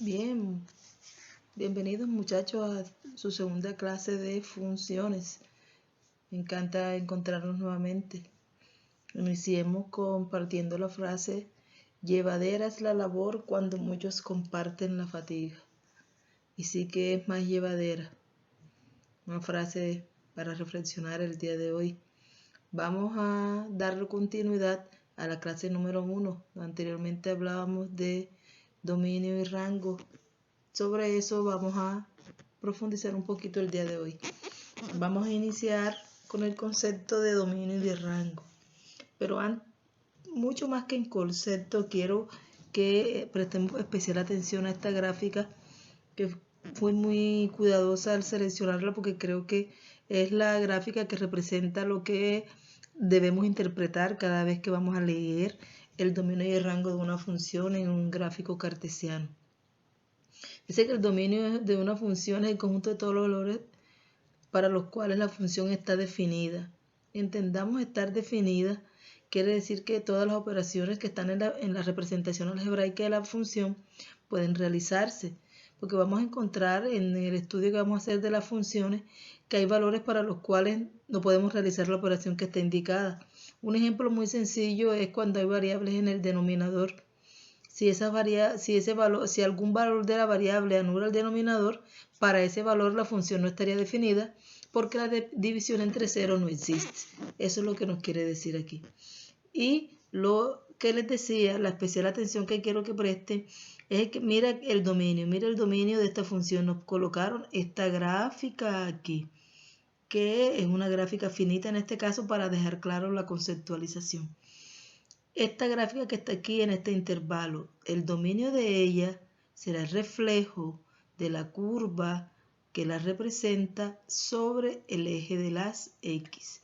Bien, bienvenidos muchachos a su segunda clase de funciones. Me encanta encontrarnos nuevamente. Iniciemos compartiendo la frase: llevadera es la labor cuando muchos comparten la fatiga. Y sí que es más llevadera. Una frase para reflexionar el día de hoy. Vamos a darle continuidad a la clase número 1. Anteriormente hablábamos de dominio y rango. Sobre eso vamos a profundizar un poquito el día de hoy. Vamos a iniciar con el concepto de dominio y de rango. Pero mucho más que en concepto, quiero que prestemos especial atención a esta gráfica, que fui muy cuidadosa al seleccionarla porque creo que es la gráfica que representa lo que debemos interpretar cada vez que vamos a leer el dominio y el rango de una función en un gráfico cartesiano. Dice que el dominio de una función es el conjunto de todos los valores para los cuales la función está definida. Entendamos estar definida, quiere decir que todas las operaciones que están en la representación algebraica de la función pueden realizarse, porque vamos a encontrar en el estudio que vamos a hacer de las funciones que hay valores para los cuales no podemos realizar la operación que está indicada. Un ejemplo muy sencillo es cuando hay variables en el denominador. Si algún valor de la variable anula el denominador, para ese valor la función no estaría definida porque la división entre cero no existe. Eso es lo que nos quiere decir aquí. Y lo que les decía, la especial atención que quiero que presten es que mira el dominio de esta función. Nos colocaron esta gráfica aquí, que es una gráfica finita en este caso para dejar claro la conceptualización. Esta gráfica que está aquí en este intervalo, el dominio de ella será el reflejo de la curva que la representa sobre el eje de las X.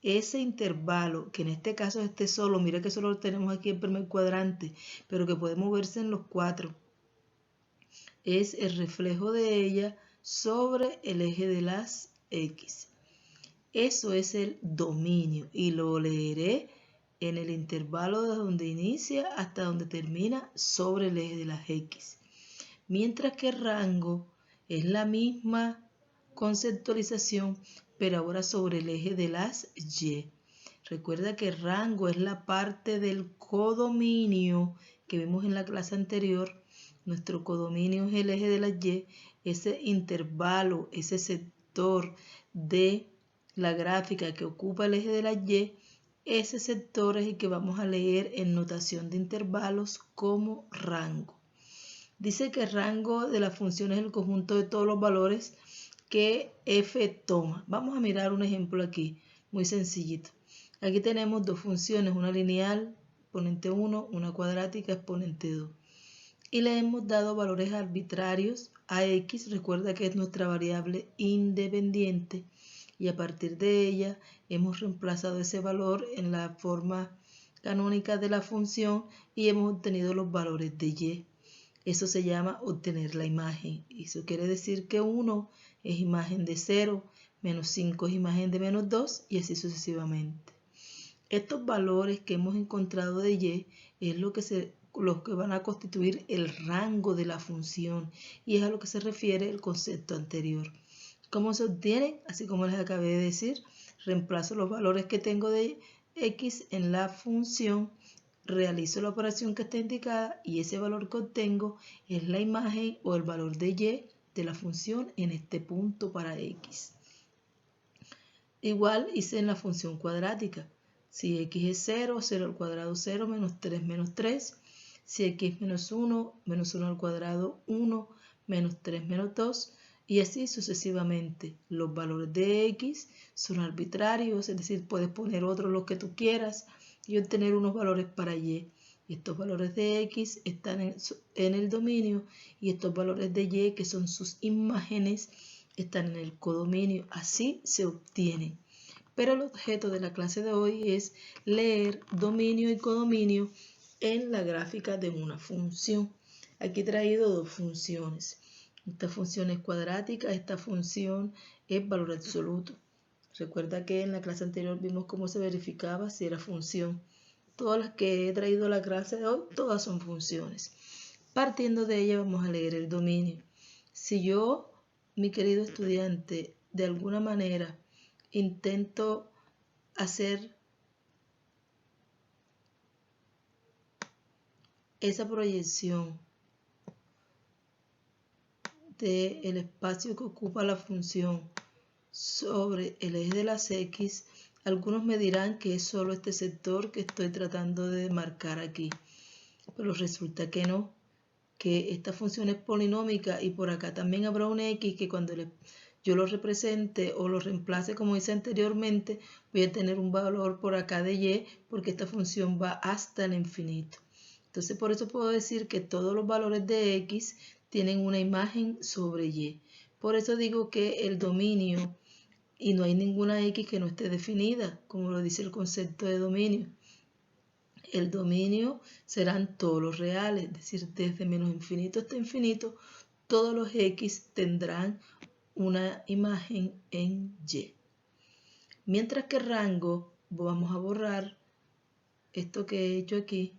Ese intervalo, que en este caso es este solo, mira que solo lo tenemos aquí en el primer cuadrante, pero que puede moverse en los cuatro, es el reflejo de ella sobre el eje de las X. Eso es el dominio y lo leeré en el intervalo de donde inicia hasta donde termina sobre el eje de las X. Mientras que el rango es la misma conceptualización, pero ahora sobre el eje de las Y. Recuerda que el rango es la parte del codominio que vimos en la clase anterior. Nuestro codominio es el eje de las Y, ese intervalo, ese sector de la gráfica que ocupa el eje de la Y, ese sector es el que vamos a leer en notación de intervalos como rango. Dice que el rango de la función es el conjunto de todos los valores que f toma. Vamos a mirar un ejemplo aquí, muy sencillito. Aquí tenemos dos funciones, una lineal, exponente 1, una cuadrática, exponente 2. Y le hemos dado valores arbitrarios a x, recuerda que es nuestra variable independiente, y a partir de ella hemos reemplazado ese valor en la forma canónica de la función y hemos obtenido los valores de y. Eso se llama obtener la imagen. Eso quiere decir que 1 es imagen de 0, menos 5 es imagen de menos 2 y así sucesivamente. Estos valores que hemos encontrado de y es los que van a constituir el rango de la función y es a lo que se refiere el concepto anterior. ¿Cómo se obtienen? Así como les acabé de decir, reemplazo los valores que tengo de x en la función, realizo la operación que está indicada y ese valor que obtengo es la imagen o el valor de y de la función en este punto para x. Igual hice en la función cuadrática. Si x es 0, 0 al cuadrado 0, menos 3 menos 3. Si x es menos 1 al cuadrado 1, menos 3 menos 2. Y así sucesivamente. Los valores de x son arbitrarios, es decir, puedes poner otros los que tú quieras y obtener unos valores para y. Estos valores de x están en el dominio y estos valores de y, que son sus imágenes, están en el codominio. Así se obtienen. Pero el objeto de la clase de hoy es leer dominio y codominio en la gráfica de una función. Aquí he traído dos funciones. Esta función es cuadrática, esta función es valor absoluto. Recuerda que en la clase anterior vimos cómo se verificaba si era función. Todas las que he traído a la clase de hoy, todas son funciones. Partiendo de ella vamos a leer el dominio. Si yo, mi querido estudiante, de alguna manera intento hacer esa proyección del espacio que ocupa la función sobre el eje de las X, algunos me dirán que es solo este sector que estoy tratando de marcar aquí, pero resulta que no, que esta función es polinómica y por acá también habrá un X que cuando yo lo represente o lo reemplace como hice anteriormente, voy a tener un valor por acá de Y porque esta función va hasta el infinito. Entonces por eso puedo decir que todos los valores de X tienen una imagen sobre Y. Por eso digo que el dominio, y no hay ninguna X que no esté definida, como lo dice el concepto de dominio. El dominio serán todos los reales, es decir, desde menos infinito hasta infinito, todos los X tendrán una imagen en Y. Mientras que rango, vamos a borrar esto que he hecho aquí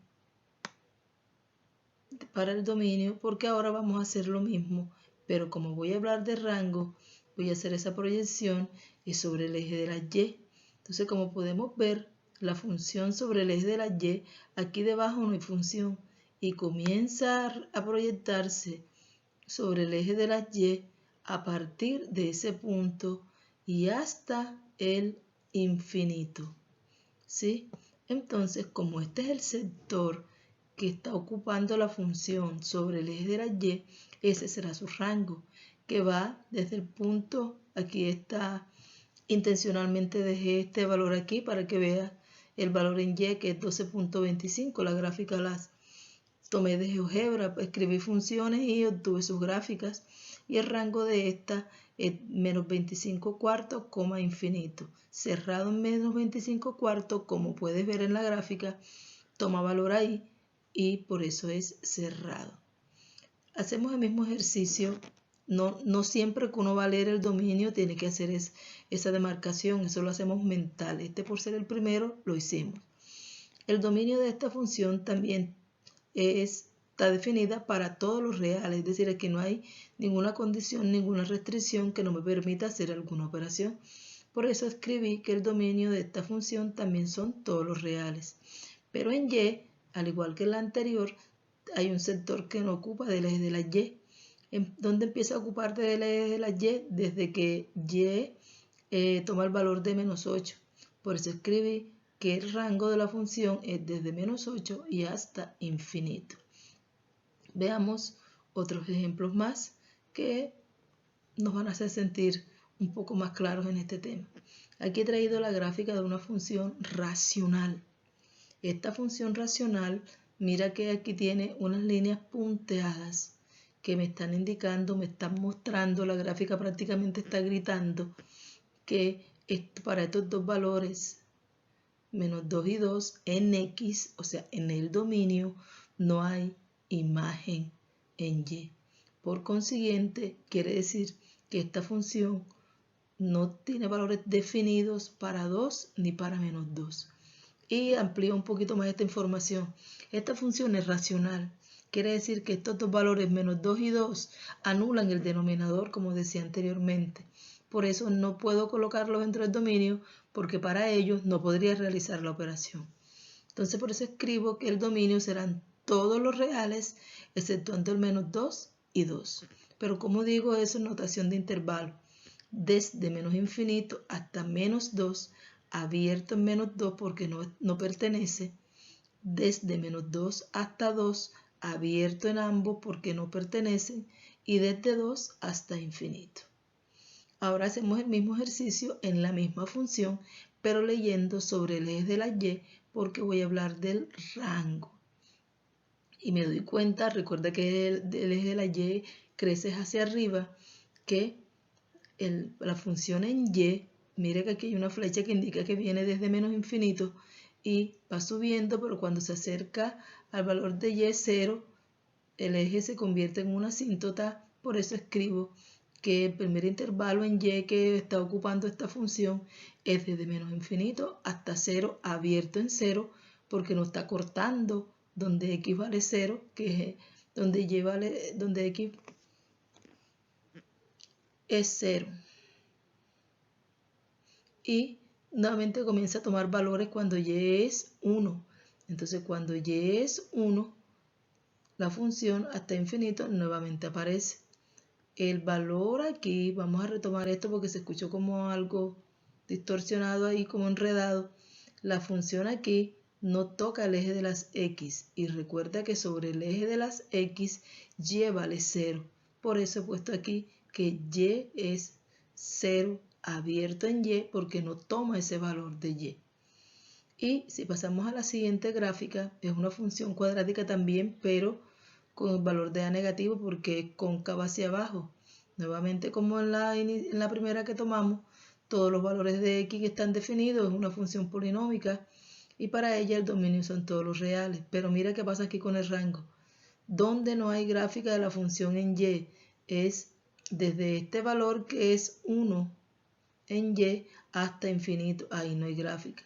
para el dominio, porque ahora vamos a hacer lo mismo, pero como voy a hablar de rango, voy a hacer esa proyección y sobre el eje de la Y. Entonces, como podemos ver, la función sobre el eje de la Y, aquí debajo no hay función y comienza a proyectarse sobre el eje de la Y a partir de ese punto y hasta el infinito. ¿Sí? Entonces, como este es el sector que está ocupando la función sobre el eje de la Y, ese será su rango, que va desde el punto, aquí está, intencionalmente dejé este valor aquí para que veas el valor en Y, que es 12.25, la gráfica las tomé de GeoGebra, escribí funciones y obtuve sus gráficas, y el rango de esta es menos 25 cuartos, infinito. Cerrado en menos 25 cuartos, como puedes ver en la gráfica, toma valor ahí y por eso es cerrado. Hacemos el mismo ejercicio. No siempre que uno va a leer el dominio tiene que hacer esa demarcación, eso lo hacemos mental. Por ser el primero lo hicimos. El dominio de esta función también está definida para todos los reales, es decir, aquí no hay ninguna condición, ninguna restricción que no me permita hacer alguna operación. Por eso escribí que el dominio de esta función también son todos los reales. Pero en Y, al igual que en la anterior, hay un sector que no ocupa del eje de la Y. ¿Dónde empieza a ocupar del eje de la Y? Desde que Y toma el valor de menos 8. Por eso escribí que el rango de la función es desde menos 8 y hasta infinito. Veamos otros ejemplos más que nos van a hacer sentir un poco más claros en este tema. Aquí he traído la gráfica de una función racional. Esta función racional, mira que aquí tiene unas líneas punteadas que me están indicando, me están mostrando, la gráfica prácticamente está gritando que para estos dos valores, menos 2 y 2, en X, o sea, en el dominio, no hay imagen en Y. Por consiguiente, quiere decir que esta función no tiene valores definidos para 2 ni para menos 2. Y amplío un poquito más esta información. Esta función es racional. Quiere decir que estos dos valores, menos 2 y 2, anulan el denominador, como decía anteriormente. Por eso no puedo colocarlos dentro del dominio, porque para ellos no podría realizar la operación. Entonces por eso escribo que el dominio serán todos los reales, exceptuando el menos 2 y 2. Pero como digo, eso es notación de intervalo. Desde menos infinito hasta menos 2, abierto en menos 2 porque no pertenece. Desde menos 2 hasta 2, abierto en ambos porque no pertenecen. Y desde 2 hasta infinito. Ahora hacemos el mismo ejercicio en la misma función, pero leyendo sobre el eje de la Y, porque voy a hablar del rango. Y me doy cuenta, recuerda que el eje de la Y crece hacia arriba, que la función en Y, mire que aquí hay una flecha que indica que viene desde menos infinito y va subiendo, pero cuando se acerca al valor de Y 0, el eje se convierte en una asíntota. Por eso escribo que el primer intervalo en Y que está ocupando esta función es desde menos infinito hasta 0, abierto en 0, porque no está cortando donde X vale 0, que es donde X es 0. Y nuevamente comienza a tomar valores cuando Y es 1. Entonces cuando Y es 1, la función hasta infinito nuevamente aparece. El valor aquí, vamos a retomar esto porque se escuchó como algo distorsionado ahí, como enredado. La función aquí no toca el eje de las X y recuerda que sobre el eje de las X Y vale 0. Por eso he puesto aquí que Y es 0 abierto en Y porque no toma ese valor de Y. Y si pasamos a la siguiente gráfica, es una función cuadrática también, pero con el valor de A negativo porque es cóncava hacia abajo. Nuevamente, como en la primera que tomamos, todos los valores de X que están definidos es una función polinómica y para ella el dominio son todos los reales. Pero mira qué pasa aquí con el rango. Donde no hay gráfica de la función en Y, es desde este valor que es 1 en Y hasta infinito. Ahí no hay gráfica.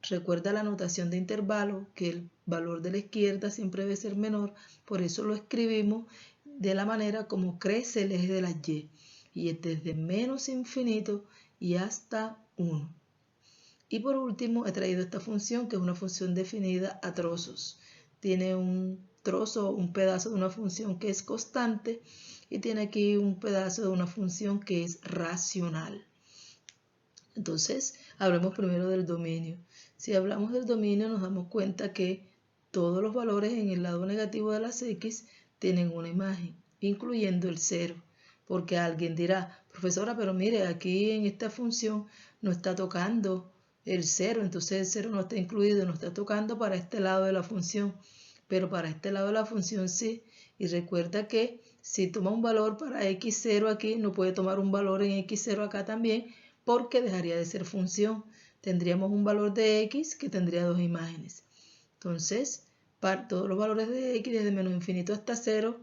Recuerda la notación de intervalo, que el valor de la izquierda siempre debe ser menor, por eso lo escribimos de la manera como crece el eje de las Y. Y es desde menos infinito y hasta 1. Y por último he traído esta función que es una función definida a trozos. Tiene un trozo, un pedazo de una función que es constante y tiene aquí un pedazo de una función que es racional. Entonces, hablemos primero del dominio. Si hablamos del dominio, nos damos cuenta que todos los valores en el lado negativo de las X tienen una imagen, incluyendo el 0. Porque alguien dirá, profesora, pero mire, aquí en esta función no está tocando el 0, entonces el 0 no está incluido, no está tocando para este lado de la función, pero para este lado de la función sí. Y recuerda que si toma un valor para x0 aquí, no puede tomar un valor en x0 acá también, porque dejaría de ser función. Tendríamos un valor de x que tendría dos imágenes. Entonces, para todos los valores de x desde menos infinito hasta 0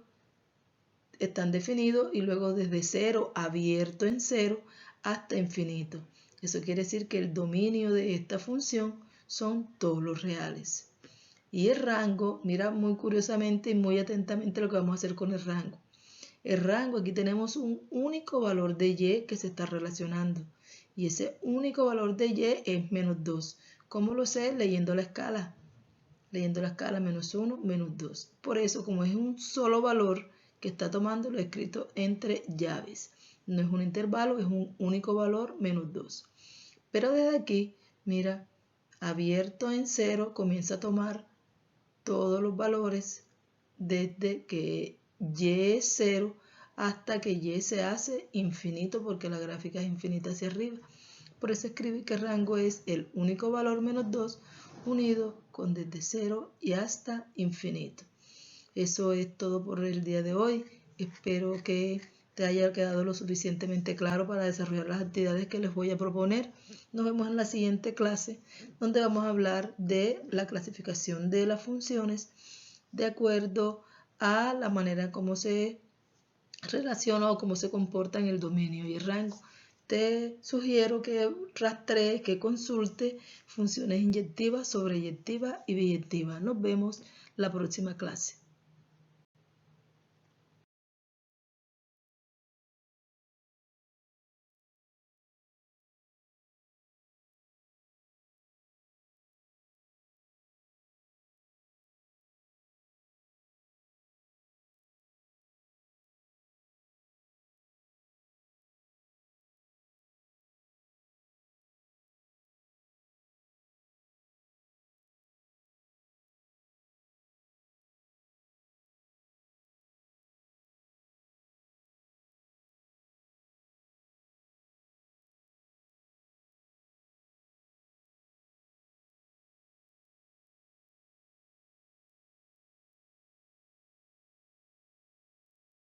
están definidos y luego desde 0 abierto en 0 hasta infinito. Eso quiere decir que el dominio de esta función son todos los reales. Y el rango, mira muy curiosamente y muy atentamente lo que vamos a hacer con el rango. El rango, aquí tenemos un único valor de y que se está relacionando. Y ese único valor de y es menos 2. ¿Cómo lo sé? Leyendo la escala. Leyendo la escala menos 1, menos 2. Por eso, como es un solo valor que está tomando, lo he escrito entre llaves. No es un intervalo, es un único valor menos 2. Pero desde aquí, mira, abierto en 0, comienza a tomar todos los valores desde que y es 0 hasta que y se hace infinito porque la gráfica es infinita hacia arriba. Por eso escribí que el rango es el único valor menos 2 unido con desde 0 y hasta infinito. Eso es todo por el día de hoy. Espero que te haya quedado lo suficientemente claro para desarrollar las actividades que les voy a proponer. Nos vemos en la siguiente clase, donde vamos a hablar de la clasificación de las funciones de acuerdo a la manera como se relaciona o cómo se comporta en el dominio y el rango. Te sugiero que rastrees, que consulte funciones inyectivas, sobreyectivas y biyectivas. Nos vemos la próxima clase.